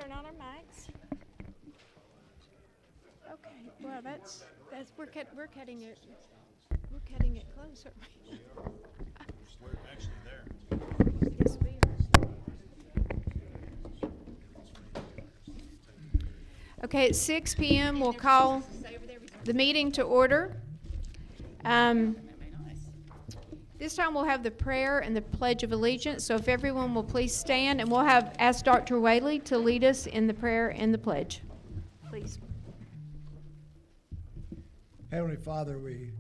turn on our mics. Okay, well, that's we're cutting it close, aren't we? We're actually there. Yes, we are. Okay, at 6 p.m. we'll call the meeting to order. This time we'll have the prayer and the Pledge of Allegiance. So if everyone will please stand, and we'll ask Dr. Whaley to lead us in the prayer and the pledge. Please. Heavenly Father, we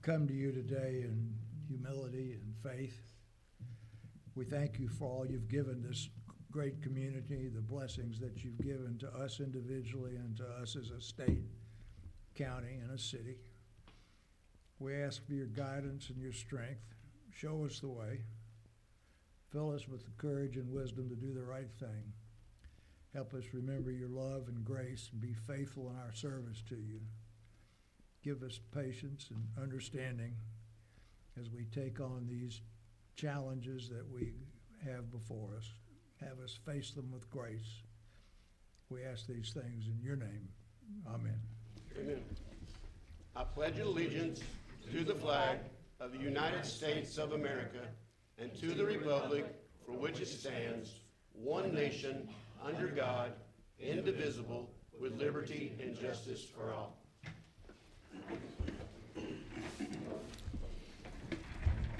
come to you today in humility and faith. We thank you for all you've given this great community, the blessings that you've given to us individually and to us as a state, county, and a city. We ask for your guidance and your strength. Show us the way. Fill us with the courage and wisdom to do the right thing. Help us remember your love and grace and be faithful in our service to you. Give us patience and understanding as we take on these challenges that we have before us. Have us face them with grace. We ask these things in your name. Amen. Amen. I pledge allegiance to the flag of the United States of America and to the republic for which it stands, one nation, under God, indivisible, with liberty and justice for all.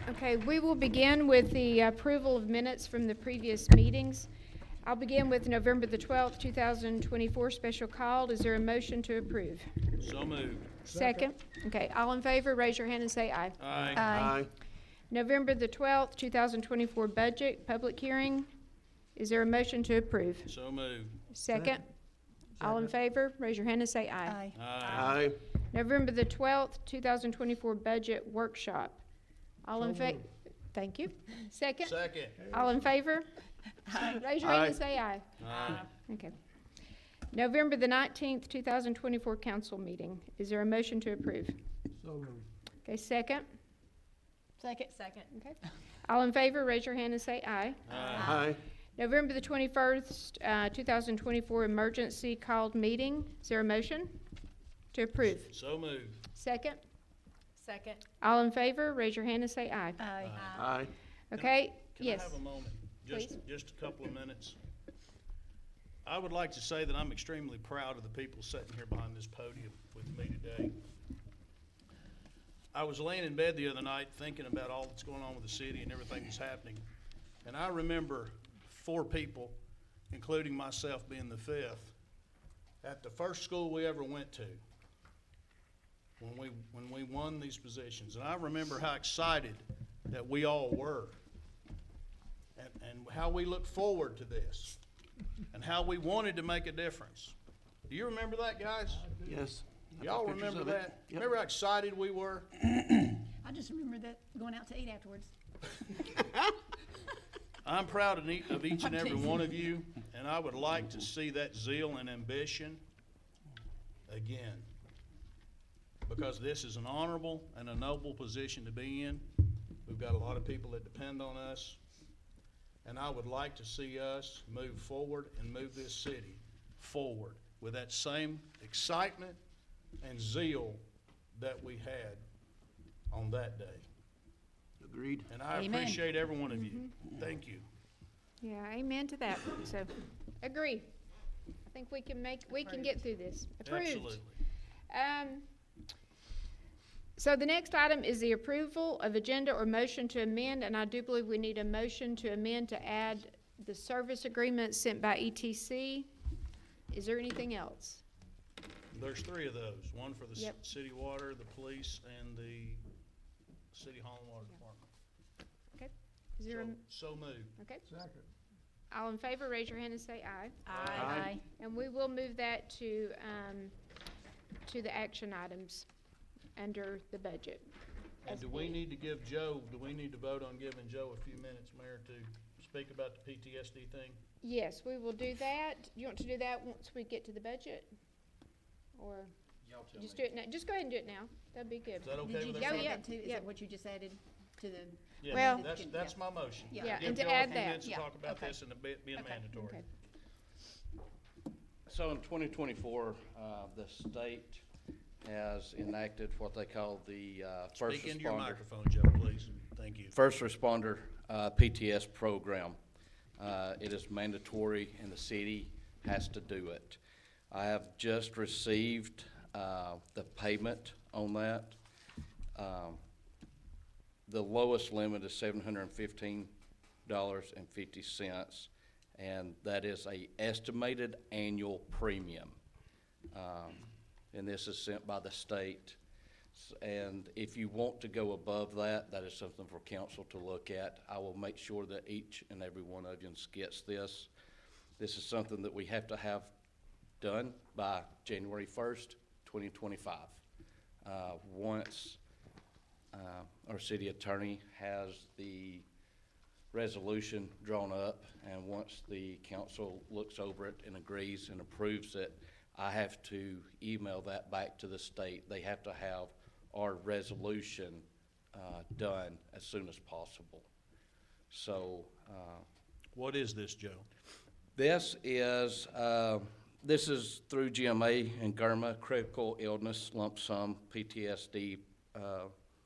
Okay, we will begin with the approval of minutes from the previous meetings. I'll begin with November the 12th, 2024 special call. Is there a motion to approve? So moved. Second. Okay, all in favor, raise your hand and say aye. Aye. Aye. November the 12th, 2024 budget, public hearing. Is there a motion to approve? So moved. Second. All in favor, raise your hand and say aye. Aye. November the 12th, 2024 budget workshop. All in favor? Thank you. Second. Second. All in favor? Raise your hand Aye. and say aye. Aye. Okay. November the 19th, 2024 council meeting. Is there a motion to approve? So moved. Okay, second. Second. Okay. All in favor, raise your hand and say aye. Aye. November the 21st, 2024 emergency called meeting. Is there a motion to approve? So moved. Second. Second. All in favor, raise your hand and say aye. Aye. Aye. Okay? Can Yes. I have a moment? Please. Just a couple of minutes. I would like to say that I'm extremely proud of the people sitting here behind this podium with me today. I was laying in bed the other night thinking about all that's going on with the city and everything that's happening. And I remember 4 people, including myself being the 5th, at the first school we ever went to when we won these positions. And I remember how excited that we all were and how we looked forward to this and how we wanted to make a difference. Do you remember that, guys? Yes. Y'all Pictures remember of it. that? Yep. Remember how excited we were? I just remember that going out to eat afterwards. I'm proud of each and every teasing. one of you, and I would like to see that zeal and ambition again. Because this is an honorable and a noble position to be in. We've got a lot of people that depend on us. And I would like to see us move forward and move this city forward with that same excitement and zeal that we had on that day. Agreed. And I Amen. appreciate every one of you. Thank you. Yeah, amen to that. So, agree. I think we can get through this. Approved. Absolutely. So the next item is the approval of agenda or motion to amend, and I do believe we need a motion to amend to add the service agreement sent by ETC. Is there anything else? There's 3 of those. One for the Yep. city water, the police, and the city hall and water department. Okay. Is there So moved. okay? Second. All in favor, raise your hand and say aye. Aye. And we will move that to the action items under the budget. And do we need to vote on giving Joe a few minutes, Mayor, to speak about the PTSD thing? Yes, we will do that. You want to do that once we get to the budget? Or just do it now? Just go ahead and do it now. That'd be good. Is that okay Did you with just Oh, add everyone? yeah, that too? Is yeah. that what you just added to the? Yeah, Well- that's my motion. Yeah. Yeah, Give and to Joe a add few that. minutes to Yeah, talk about okay. this and it being Okay. mandatory. Okay. So in 2024, the state has enacted what they call the first Speak into your responder. microphone, Joe, please. Thank you. First responder PTS program. It is mandatory and the city has to do it. I have just received the payment on that. The lowest limit is $715.50, and that is a estimated annual premium. And this is sent by the state. And if you want to go above that, that is something for council to look at. I will make sure that each and every one of you gets this. This is something that we have to have done by January 1st, 2025. Once our city attorney has the resolution drawn up, and once the council looks over it and agrees and approves it, I have to email that back to the state. They have to have our resolution done as soon as possible. So What is this, Joe? this is through GMA and GERMA, critical illness lump sum PTSD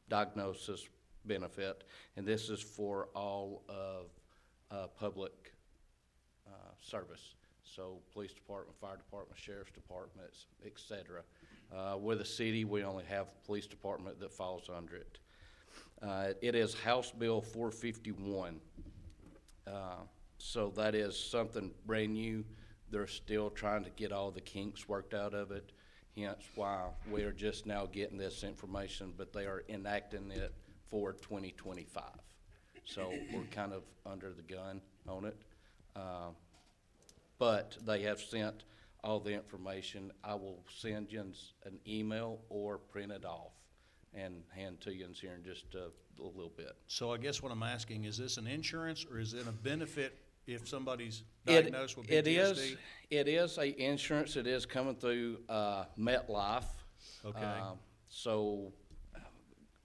diagnosis benefit, and this is for all of public service. So police department, fire department, sheriff's departments, et cetera. With the city, we only have police department that falls under it. It is House Bill 451. So that is something brand new. They're still trying to get all the kinks worked out of it, hence why we are just now getting this information, but they are enacting it for 2025. So we're kind of under the gun on it. But they have sent all the information. I will send you an email or print it off and hand to you here in just a little bit. So I guess what I'm asking, is this an insurance or is it a benefit if somebody's diagnosed with PTSD? It is a insurance. It is coming through MetLife. Okay. So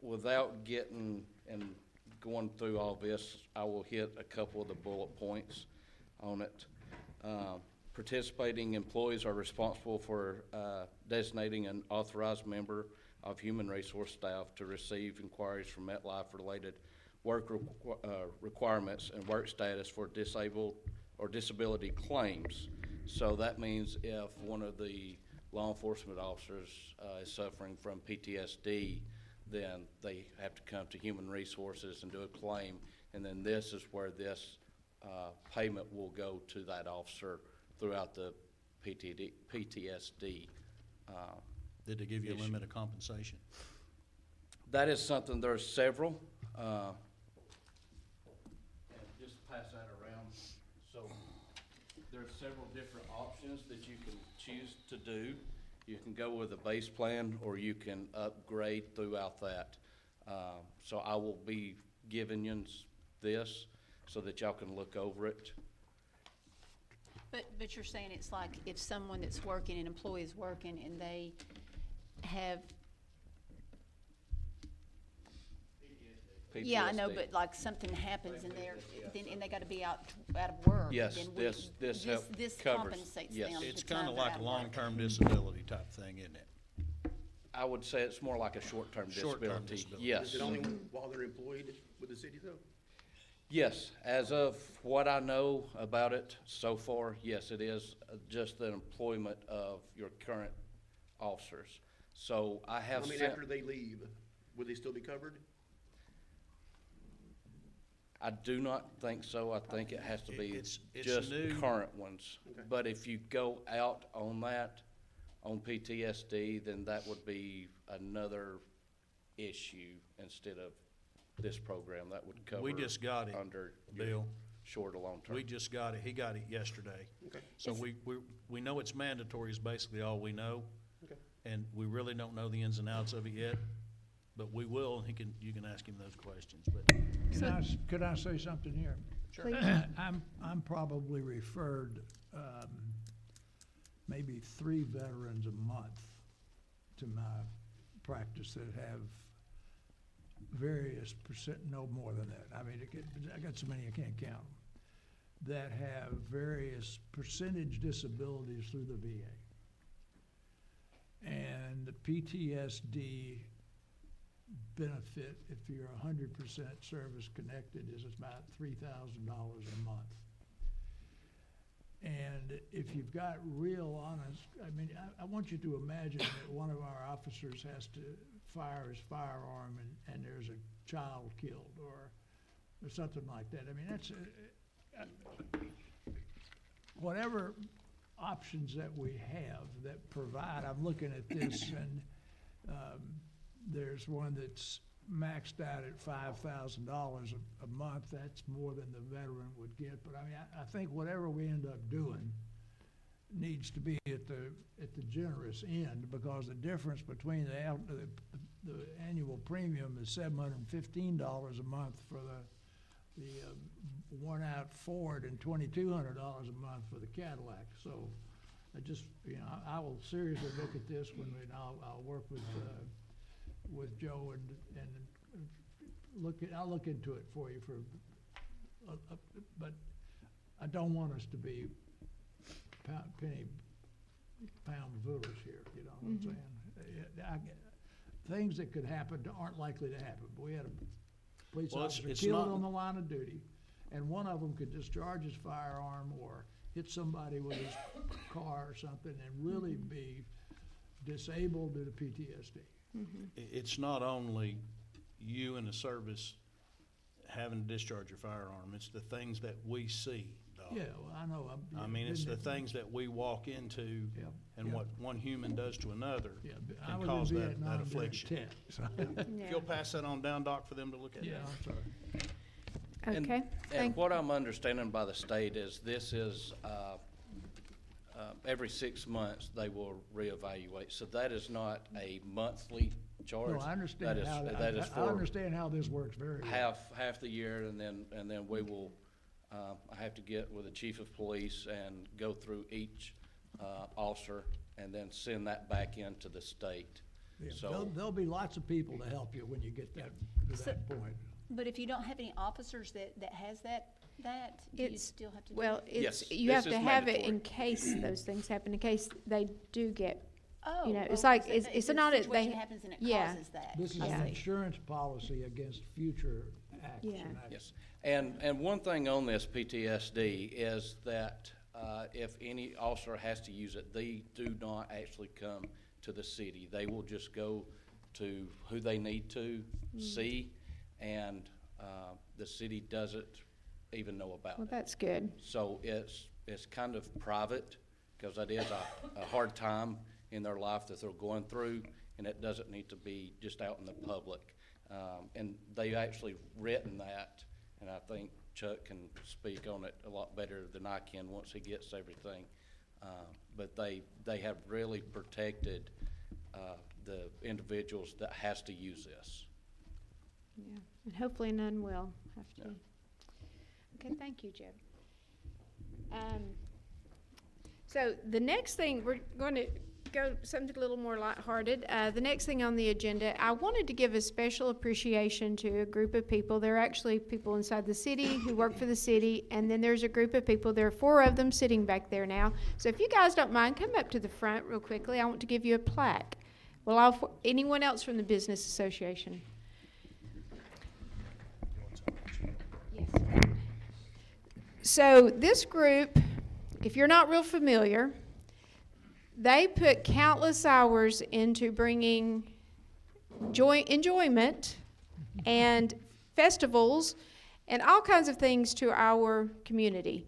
without getting and going through all this, I will hit a couple of the bullet points on it. Participating employees are responsible for designating an authorized member of human resource staff to receive inquiries from MetLife-related work requirements and work status for disabled or disability claims. So that means if one of the law enforcement officers is suffering from PTSD, then they have to come to human resources and do a claim, and then this is where this payment will go to that officer throughout the PTSD. Did they give you a issue. limit of compensation? That is something, there's several. And just pass that around. So there's several different options that you can choose to do. You can go with a base plan or you can upgrade throughout that. So I will be giving you this so that y'all can look over it. But you're saying it's like if someone that's working, an employee is working and they have, yeah, I know, PTSD. but like something happens and and they gotta be out of work. Yes, then this help this covers- compensates yes. them. It's the time kind of they're like out a of work. long-term disability type thing, isn't it? I would say it's more like a short-term Short-term disability. disability. Yes. Is it only while they're employed with the city though? Yes, as of what I know about it so far, yes, it is just the employment of your current officers. So I have I mean, sent, after they leave, would they still be covered? I do not think so. I think it has to be It's just new. current ones. Okay. But if you go out on that, on PTSD, then that would be another issue instead of this program that would cover. We just got it, under your Bill. short or long term. We just got it. He got it yesterday. Okay. So we know it's mandatory is basically all we know. Okay. And we really don't know the ins and outs of it yet, but we will, and you can ask him those questions, but. Could I say something here? Please. I'm probably referred, maybe 3 veterans a month to my practice that have various percent, no more than that. I mean, I got so many I can't count them. that have various percentage disabilities through the VA. And the PTSD benefit, if you're 100% service connected, is about $3,000 a month. And if you've got real honest, I mean, I want you to imagine that one of our officers has to fire his firearm and there's a child killed or something like that. I mean, that's, whatever options that we have that provide, I'm looking at this and, there's one that's maxed out at $5,000 a month. That's more than the veteran would get. But I mean, I think whatever we end up doing needs to be at the generous end, because the difference between the annual premium is $715 a month for the worn-out Ford and $2,200 a month for the Cadillac. So I just, I will seriously look at this when I'll work with Joe and I'll look into it for you but I don't want us to be penny pound foolish here, you know what I'm saying? Things that could happen aren't likely to happen. But we had a police officer killed on the line of duty, and one of them could discharge his firearm or hit somebody with his car or something and really be disabled due to PTSD. It's not only you in the service having to discharge your firearm, it's the things that we see, Doc. Yeah, well, I know. I mean, it's the things that we walk into and what one human does to another Yeah, can I was cause in that Vietnam during affliction. tent, so. If you'll pass that on down, Doc, for them to look at. Yeah, I'm sorry. Okay, And what I'm understanding by the state is this is, every 6 months, they will reevaluate. So that is not a monthly charge. No, I understand That is- how that is I for understand how this works very well. half the year, and then we will, I have to get with the chief of police and go through each officer and then send that back into the state. Yeah, So, there'll be lots of people to help you when you get to that point. But if you don't have any officers that has that, do you It's- still have to do well, it? it's, Yes, you have this to is have it mandatory. in case those things happen, in case they do get, Oh, it's oh, like, so it's a not, situation they, happens and it yeah. causes that. This is I an see. insurance policy against future acts. Yeah. and acts. yes. And one thing on this PTSD is that if any officer has to use it, they do not actually come to the city. They will just go to who they need to see, and the city doesn't even know about well, it. that's good. So it's kind of private, because that is a hard time in their life that they're going through, and it doesn't need to be just out in the public. And they actually written that, and I think Chuck can speak on it a lot better than I can once he gets everything. But they have really protected the individuals that has to use this. Yeah, and hopefully none will have to. Yeah. Okay, thank you, Jeb. So the next thing, we're going to go something a little more lighthearted. The next thing on the agenda, I wanted to give a special appreciation to a group of people. They're actually people inside the city who work for the city, and then there's a group of people, there are 4 of them sitting back there now. So if you guys don't mind, come up to the front real quickly. I want to give you a plaque. Well, anyone else from the Business Association? Yes. So this group, if you're not real familiar, they put countless hours into bringing enjoyment and festivals and all kinds of things to our community.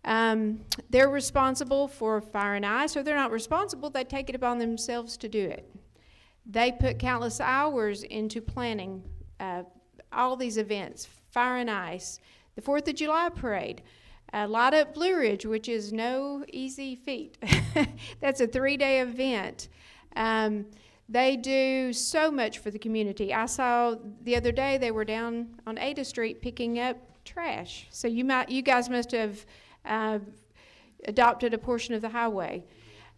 They're responsible for Fire and Ice, or they're not responsible, they take it upon themselves to do it. They put countless hours into planning all these events, Fire and Ice, the 4th of July parade, Light Up Blue Ridge, which is no easy feat. That's a 3-day event. They do so much for the community. I saw the other day they were down on Ada Street picking up trash. So you guys must have adopted a portion of the highway.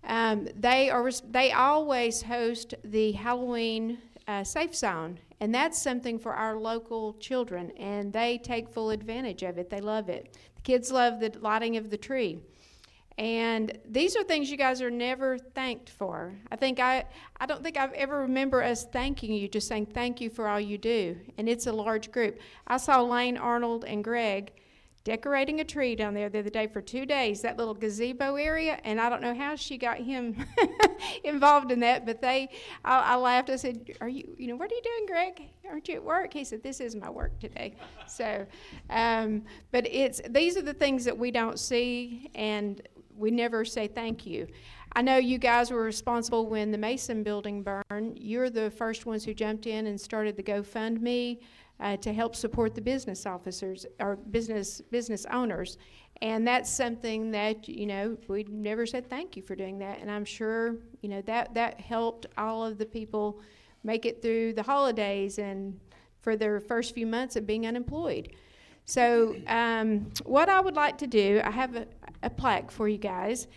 They always host the Halloween Safe Zone, and that's something for our local children, and they take full advantage of it. They love it. The Kids love the lighting of the tree. And these are things you guys are never thanked for. I don't think I've ever remember us thanking you, just saying thank you for all you do. And it's a large group. I saw Lane, Arnold, and Greg decorating a tree down there the other day for 2 days, that little gazebo area, and I don't know how she got him involved in that, but I laughed. I said, what are you doing, Greg? Aren't you at work? He said, this is my work today. So, but these are the things that we don't see, and we never say thank you. I know you guys were responsible when the Mason building burned. You're the first ones who jumped in and started the GoFundMe to help support the business officers or business owners. And that's something that, we never said thank you for doing that. And I'm sure, that helped all of the people make it through the holidays and for their first few months of being unemployed. So what I would like to do, I have a plaque for you guys.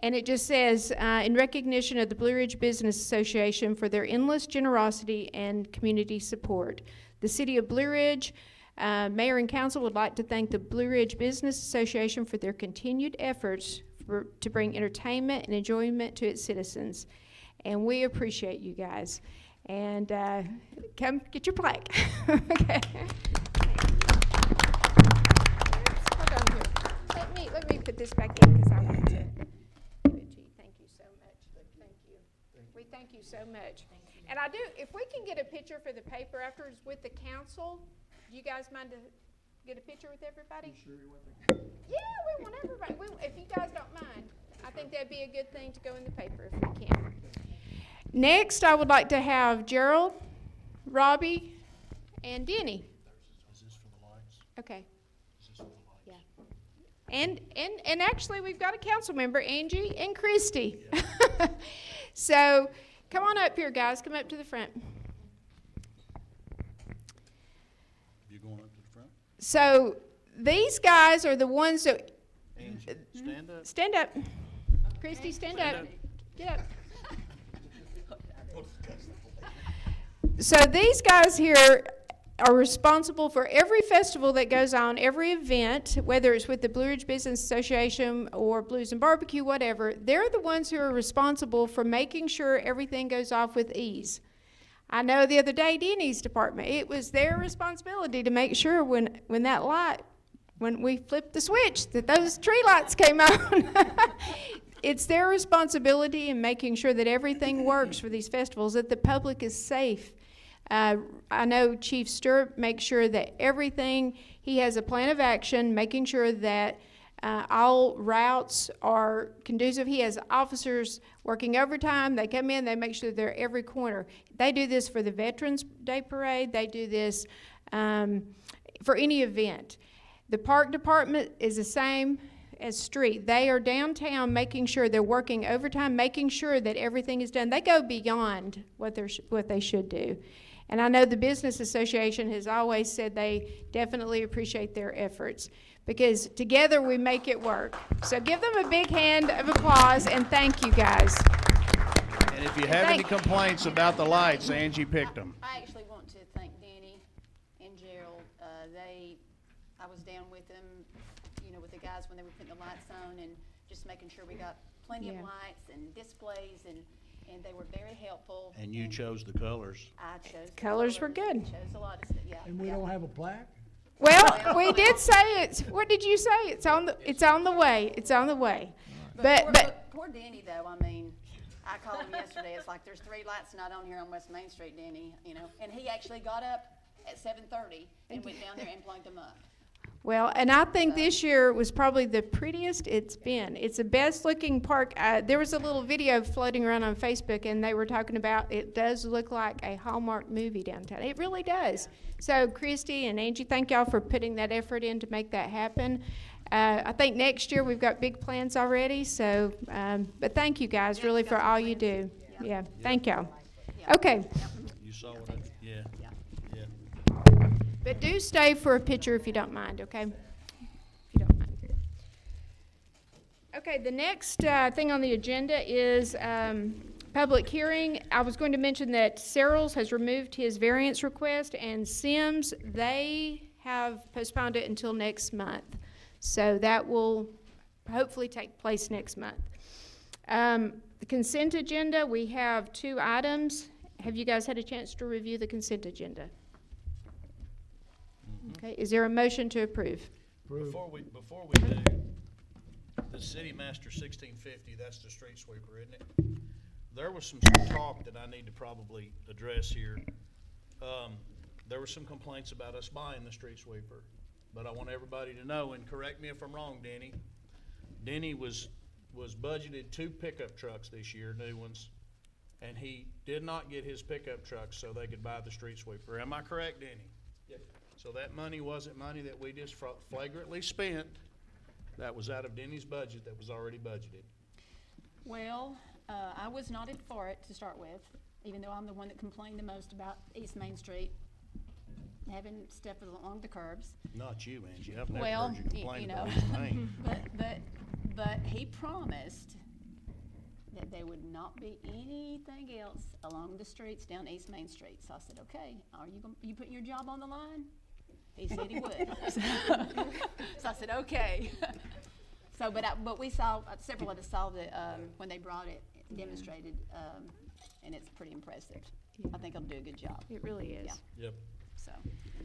And it just says, in recognition of the Blue Ridge Business Association for their endless generosity and community support. The City of Blue Ridge, Mayor and Council would like to thank the Blue Ridge Business Association for their continued efforts to bring entertainment and enjoyment to its citizens. And we appreciate you guys. And come get your plaque. Okay. Hold on here. Let me put this back in because I want to give it to you. Thank you so much. Thank you. We thank you so much. And I do, if we can get a picture for the paper afterwards with the council, do you guys mind to get a picture with everybody? You sure you want to? Yeah, we want everybody. If you guys don't mind, I think that'd be a good thing to go in the paper if we can. Next, I would like to have Gerald, Robbie, and Denny. Is this for the lights? Okay. Is this for the lights? Yeah. And actually, we've got a council member, Angie and Christy. Yeah. So, come on up here, guys. Come up to the front. You going up to the front? So, these guys are the ones that... Angie, stand up. Stand up. Christy, stand up. Get up. So, these guys here are responsible for every festival that goes on, every event, whether it's with the Blue Ridge Business Association or Blues and Barbecue, whatever. They're the ones who are responsible for making sure everything goes off with ease. I know the other day, Denny's department, it was their responsibility to make sure when we flipped the switch, that those tree lights came on. It's their responsibility in making sure that everything works for these festivals, that the public is safe. I know Chief Stewart makes sure that he has a plan of action, making sure that all routes are conducive. He has officers working overtime. They come in, they make sure they're every corner. They do this for the Veterans Day Parade. They do this for any event. The park department is the same as street. They are downtown making sure they're working overtime, making sure that everything is done. They go beyond what they should do. And I know the Business Association has always said they definitely appreciate their efforts because together we make it work. So give them a big hand of applause and thank you guys. And if you have any complaints about the lights, Angie picked them. I actually want to thank Danny and Gerald. I was down with them, with the guys when they were putting the lights on and just making sure we got plenty of lights and displays and they were very helpful. And you chose the colors. I chose the Colors were good. Chose a lot of stuff, yeah. And we don't have a plaque? Well, we did say it. What did you say? It's on the way. It's on the way. But Poor Danny, though, I called him yesterday. It's like there's 3 lights not on here on West Main Street, Danny, and he actually got up at 7:30 and went down there and plugged them up. Well, and I think this year was probably the prettiest it's been. It's the best looking park. There was a little video floating around on Facebook, and they were talking about it does look like a Hallmark movie downtown. It really does. So, Christy and Angie, thank y'all for putting that effort in to make that happen. I think next year we've got big plans already. So, but thank you guys really for all you do. Yeah, thank y'all. Okay. You saw what yeah. But do stay for a picture if you don't mind, okay? If you don't mind. Okay, the next thing on the agenda is public hearing. I was going to mention that Searles has removed his variance request, and Sims, they have postponed it until next month. So that will hopefully take place next month. The consent agenda, we have 2 items. Have you guys had a chance to review the consent agenda? Okay, is there a motion to approve? Before we do, the City Master 1650, that's the street sweeper, isn't it? There was some talk that I need to probably address here. There were some complaints about us buying the street sweeper, but I want everybody to know, and correct me if I'm wrong, Denny. Denny was budgeted 2 pickup trucks this year, new ones, and he did not get his pickup trucks so they could buy the street sweeper. Am I correct, Denny? Yes. So that money wasn't money that we just flagrantly spent. That was out of Denny's budget that was already budgeted. Well, I was not in for it to start with, even though I'm the one that complained the most about East Main Street, having stuff along the curbs. Not you, Angie. I've never Well, heard you you complain know. about his name. But he promised that there would not be anything else along the streets down East Main Street. So I said, okay, are you putting your job on the line? He said he would. So I said, okay. So, but we saw, several of us saw the, when they brought it, demonstrated, and it's pretty impressive. I think it'll do a good job, It really is. Yeah. Yep. so.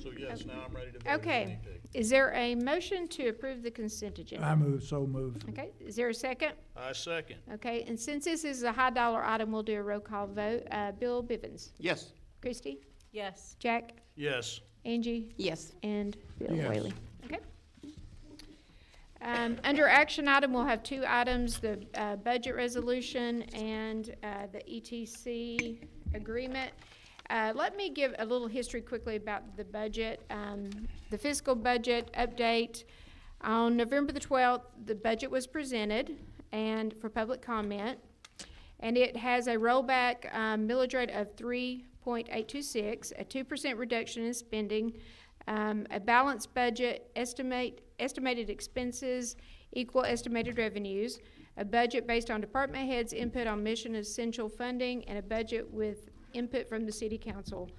So yes, now I'm ready to vote. if we Okay, need to. is there a motion to approve the consent agenda? So move. Okay, is there a second? I second. Okay, and since this is a high dollar item, we'll do a roll call vote. Bill Bivens, Yes. Christie, Yes. Jack, Yes. Angie, Yes. and Bill Yes. Whaley. Okay. Under action item, we'll have 2 items, the budget resolution and the ETC agreement. Let me give a little history quickly about the budget. The fiscal budget update, on November the 12th, the budget was presented and for public comment. And it has a rollback millage rate of 3.826, a 2% reduction in spending, a balanced budget, estimated expenses equal estimated revenues, a budget based on department heads' input on mission essential funding, and a budget with input from the city council.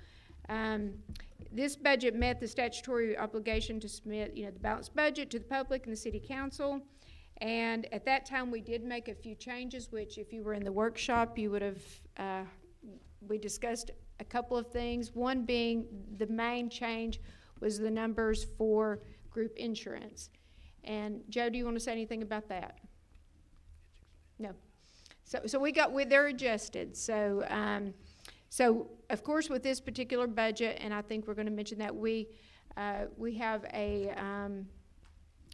This budget met the statutory obligation to submit, the balanced budget to the public and the city council. And at that time, we did make a few changes, which if you were in the workshop, you would have, we discussed a couple of things. One being the main change was the numbers for group insurance. And Joe, do you want to say anything about that? No. So they're adjusted. So of course, with this particular budget, and I think we're going to mention that we have a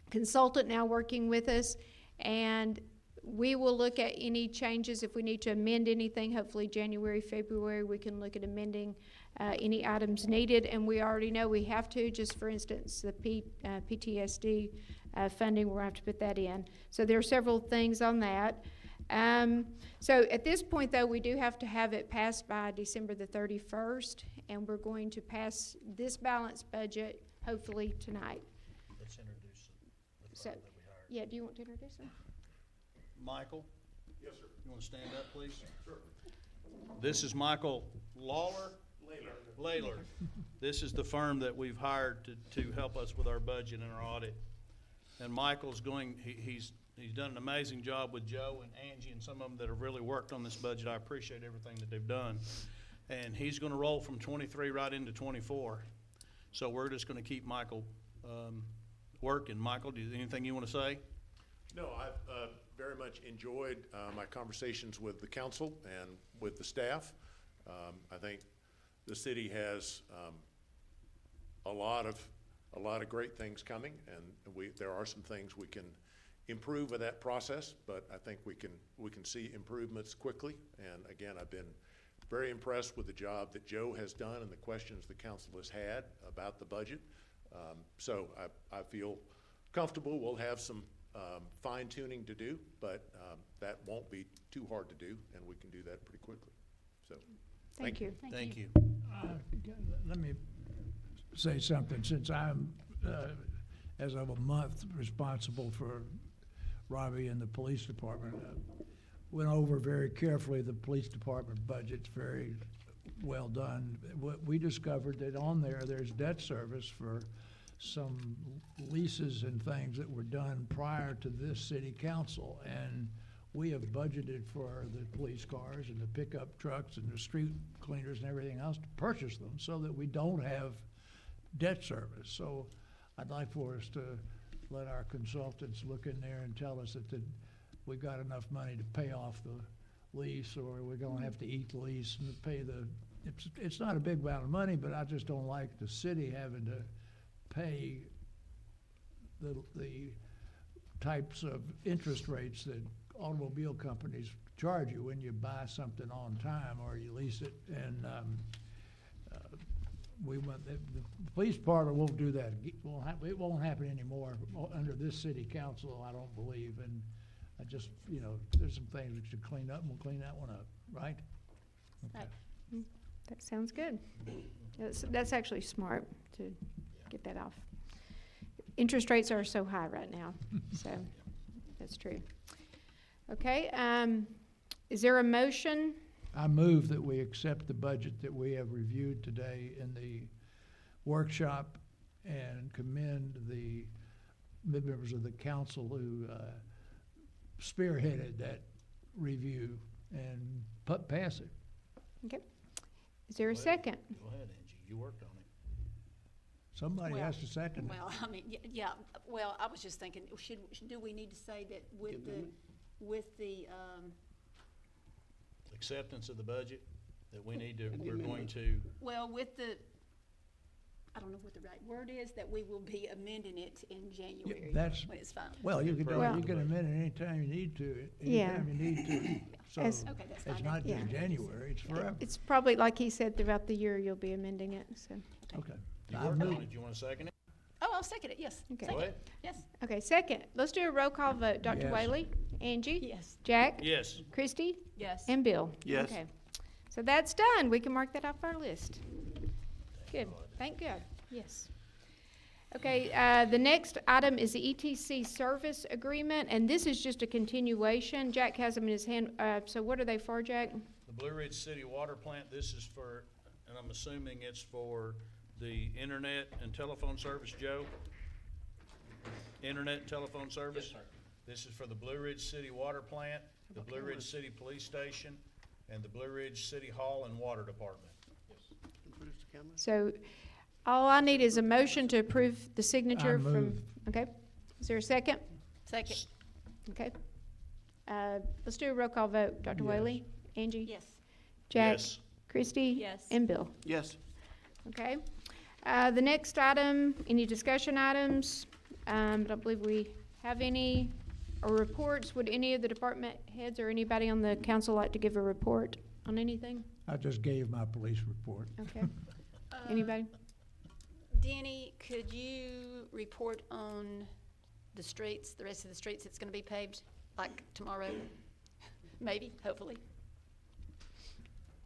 consultant now working with us, and we will look at any changes if we need to amend anything. Hopefully January, February, we can look at amending any items needed, and we already know we have to. Just for instance, the PTSD funding, we'll have to put that in. So there are several things on that. So at this point, though, we do have to have it passed by December the 31st, and we're going to pass this balanced budget hopefully tonight. Let's introduce the So, firm that we hired. yeah, do you want to introduce them? Michael? Yes, sir. You want to stand up, please? Sure. This is Michael Lawler? Layler. This is the firm that we've hired to help us with our budget and our audit. And Michael's he's done an amazing job with Joe and Angie and some of them that have really worked on this budget. I appreciate everything that they've done. And he's gonna roll from 23 right into 24. So we're just gonna keep Michael working. Michael, anything you wanna say? No, I've very much enjoyed my conversations with the council and with the staff. I think the city has a lot of great things coming, and there are some things we can improve with that process, but I think we can see improvements quickly. And again, I've been very impressed with the job that Joe has done and the questions the council has had about the budget. So I feel comfortable. We'll have some fine tuning to do, but that won't be too hard to do, and we can do that pretty quickly. So, Thank you. Thank you. Let me say something, since I'm, as of a month, responsible for Robbie and the police department. Went over very carefully the police department budget's very well done. What we discovered that on there's debt service for some leases and things that were done prior to this city council. And we have budgeted for the police cars and the pickup trucks and the street cleaners and everything else to purchase them so that we don't have debt service. So I'd like for us to let our consultants look in there and tell us that we've got enough money to pay off the lease, or we're gonna have to eat the lease and pay it's not a big amount of money, but I just don't like the city having to pay the types of interest rates that automobile companies charge you when you buy something on time or you lease it. And the police department won't do that. It won't happen anymore under this city council, I don't believe. And I just, there's some things we should clean up, and we'll clean that one up, right? Okay. Right. That sounds good. That's actually smart to get that off. Interest rates are so high right now, so that's true. Okay, is there a motion? I move that we accept the budget that we have reviewed today in the workshop and commend the members of the council who spearheaded that review and pass it. Okay. Is there a second? Go ahead, Angie, you worked on it. Somebody Well, has to second it. Well, I mean, yeah, well, I was just thinking, do we need to say that with the, Acceptance of the budget, that we need to, we're going to, well, with the, I don't know what the right word is, that we will be amending it in January that's- when it's final. Well, you can Well- amend it anytime you need to, Yeah. anytime you need to. So As- Okay, that's it's fine. not just Yeah. January, it's forever. It's probably, like he said, throughout the year, you'll be amending it, so. Okay. you I worked move- on it, you wanna second it? Oh, I'll second it, yes. Okay. Second. Go ahead. Yes. Okay, second. Let's do a roll call vote. Dr. Yes. Whaley? Angie? Yes. Jack? Yes. Christie? Yes. And Bill? Yes. Okay. So that's done. We can mark that off our list. Good. Thank God. Yes. Okay, the next item is the ETC service agreement, and this is just a continuation. Jack has them in his hand. So what are they for, Jack? The Blue Ridge City Water Plant, this is for, and I'm assuming it's for the internet and telephone service, Joe? Internet and telephone service? Yes, sir. This is for the Blue Ridge City Water Plant, the Blue Ridge City Police Station, and the Blue Ridge City Hall and Water Department. So all I need is a motion to approve the signature from, move. okay? Is there a second? Second. Okay. Let's do a roll call vote. Dr. Yes. Whaley? Angie? Yes. Jack? Yes. Christie? Yes. And Bill? Yes. Okay. The next item, any discussion items? I don't believe we have any, or reports. Would any of the department heads or anybody on the council like to give a report on anything? I just gave my police report. Okay. Anybody? Denny, could you report on the streets, the rest of the streets that's gonna be paved, like tomorrow? Maybe, hopefully.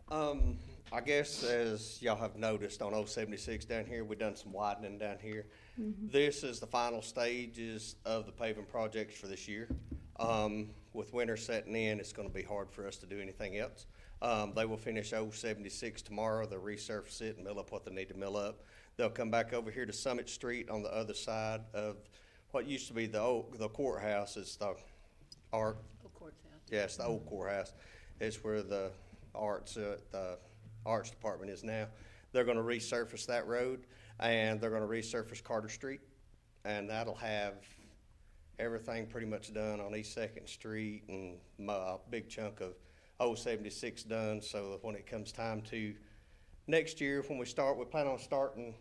I guess as y'all have noticed on 076 down here, we done some widening down here. This is the final stages of the paving projects for this year. With winter setting in, it's gonna be hard for us to do anything else. They will finish 076 tomorrow. They'll resurface it and mill up what they need to mill up. They'll come back over here to Summit Street on the other side of what used to be the courthouse. It's the art, Old Court's House. yes, the old courthouse. It's where the arts department is now. They're gonna resurface that road, and they're gonna resurface Carter Street, and that'll have everything pretty much done on East Second Street and a big chunk of 076 done, so that when it comes time to next year, when we plan on starting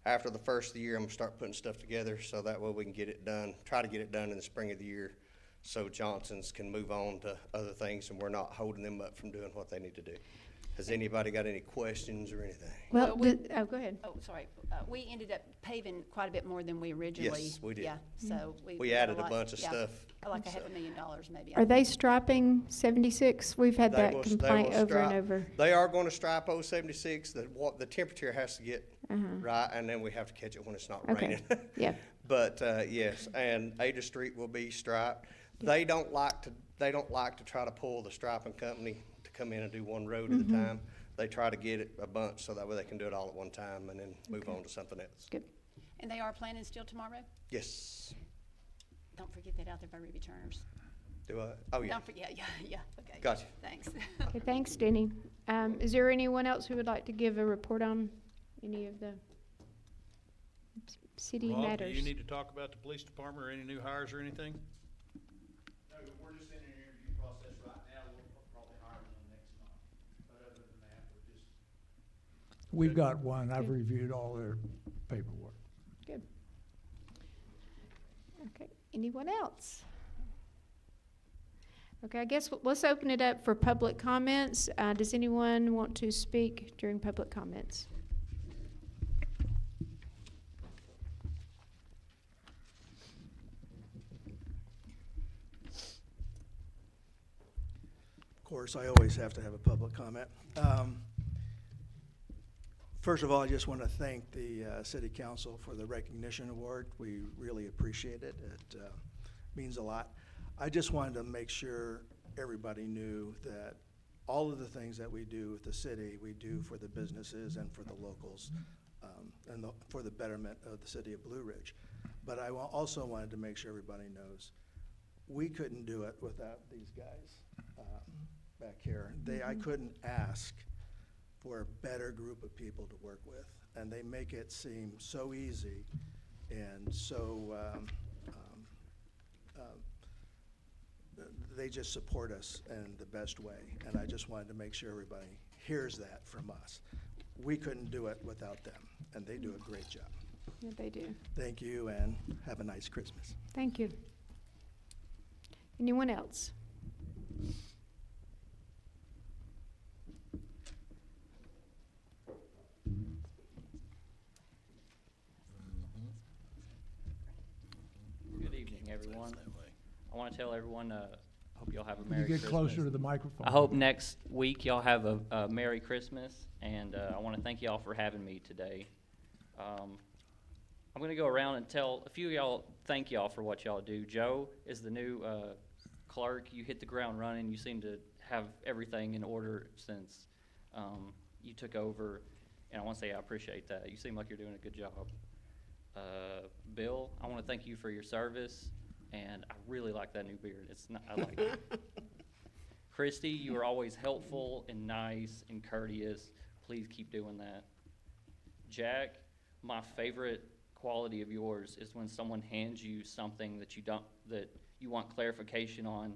after the first of the year. I'm gonna start putting stuff together, so that way we can get it done, try to get it done in the spring of the year, so Johnson's can move on to other things, and we're not holding them up from doing what they need to do. Has anybody got any questions or anything? Well, Well, oh, go ahead. Oh, sorry. We ended up paving quite a bit more than we originally. Yes, we did. Yeah, so We got added a lot- bunch of yeah, stuff. Like $500,000 maybe. Are they striping 76? We've had They that will- they complaint will over and stripe- over. They are gonna stripe 076, the temperature has to get right, and then we have to catch it when it's not Okay. raining. Yeah. But, yes, and Ada Street will be striped. They don't like to try to pull the striping company to come in and do one road at a time. They try to get it a bunch, so that way they can do it all at one time and then move on to something else. Good. And they are planning still tomorrow? Yes. Don't forget that out there by Ruby Turner's. Do I? Oh, yeah. Don't forget, yeah, okay. Gotcha. Thanks. Okay, thanks, Denny. Is there anyone else who would like to give a report on any of the city Rob, do matters? you need to talk about the police department or any new hires or anything? No, we're just in an interview process right now. We'll probably hire them next month. But other than that, we're just, We've got one. I've reviewed all their paperwork. Good. Okay, anyone else? Okay, I guess let's open it up for public comments. Does anyone want to speak during public comments? Of course, I always have to have a public comment. First of all, I just want to thank the City Council for the recognition award. We really appreciate it. It means a lot. I just wanted to make sure everybody knew that all of the things that we do with the city, we do for the businesses and for the locals, and for the betterment of the city of Blue Ridge. But I also wanted to make sure everybody knows, we couldn't do it without these guys back here. I couldn't ask for a better group of people to work with, and they make it seem so easy and so, they just support us in the best way, and I just wanted to make sure everybody hears that from us. We couldn't do it without them, and they do a great job. Yeah, they do. Thank you, and have a nice Christmas. Thank you. Anyone else? Good evening, everyone. I want to tell everyone, I hope y'all have a Can Merry you get Christmas. closer to the microphone? I hope next week y'all have a Merry Christmas, and I want to thank y'all for having me today. I'm going to go around and tell a few of y'all, thank y'all for what y'all do. Joe is the new clerk. You hit the ground running. You seem to have everything in order since you took over, and I want to say I appreciate that. You seem like you're doing a good job. Bill, I want to thank you for your service, and I really like that new beard. I like it. Christy, you are always helpful and nice and courteous. Please keep doing that. Jack, my favorite quality of yours is when someone hands you something that you want clarification on.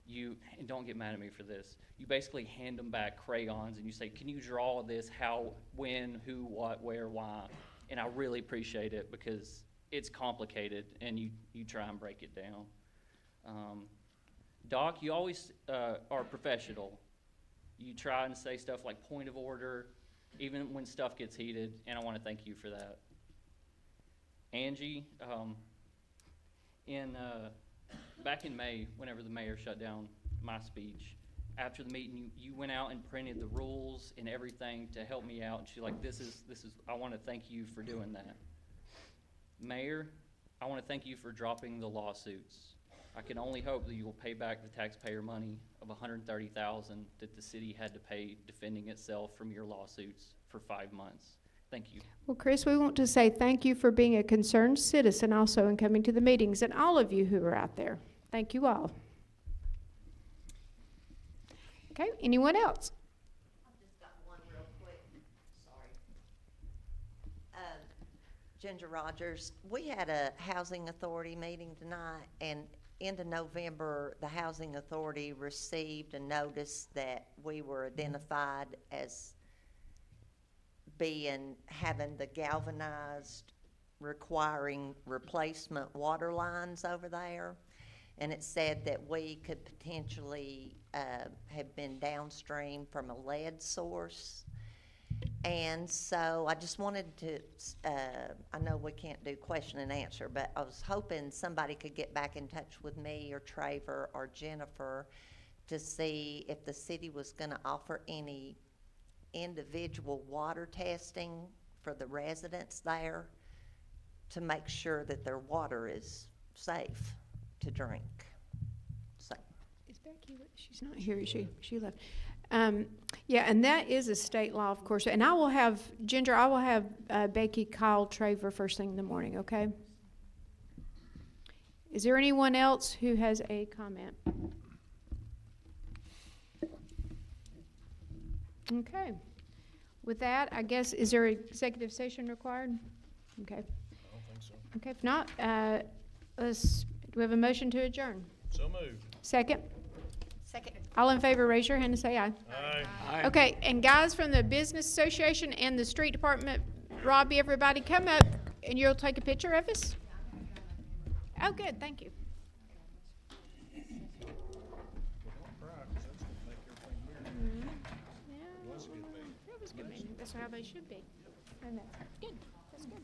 And don't get mad at me for this. You basically hand them back crayons and you say, "Can you draw this? How, when, who, what, where, why?" And I really appreciate it because it's complicated and you try and break it down. Doc, you always are professional. You try and say stuff like point of order, even when stuff gets heated, and I want to thank you for that. Angie, back in May, whenever the mayor shut down my speech, after the meeting, you went out and printed the rules and everything to help me out, and she's like, this is, I want to thank you for doing that. Mayor, I want to thank you for dropping the lawsuits. I can only hope that you will pay back the taxpayer money of $130,000 that the city had to pay defending itself from your lawsuits for 5 months. Thank you. Well, Chris, we want to say thank you for being a concerned citizen also and coming to the meetings, and all of you who are out there. Thank you all. Okay, anyone else? I've just got one real quick, sorry. Ginger Rogers, we had a housing authority meeting tonight, and into November, the housing authority received a notice that we were identified as having the galvanized requiring replacement water lines over there. And it said that we could potentially have been downstream from a lead source. And so I just wanted to, I know we can't do question and answer, but I was hoping somebody could get back in touch with me or Traver or Jennifer to see if the city was gonna offer any individual water testing for the residents there to make sure that their water is safe to drink. So, Becky? She's not here, is she? She left. Yeah, and that is a state law, of course. And I will have, Ginger, I will have Becky call Traver first thing in the morning, okay? Is there anyone else who has a comment? Okay. With that, I guess, is there an executive session required? Okay. I don't think so. Okay, if not, do we have a motion to adjourn? So moved. Second? Second. All in favor, raise your hand and say aye. Aye. Okay, and guys from the Business Association and the Street Department, Robbie, everybody, come up and you'll take a picture of us? Oh, good, thank you. Yeah, that was a good meeting. That's how they should be. And that's good, that's good.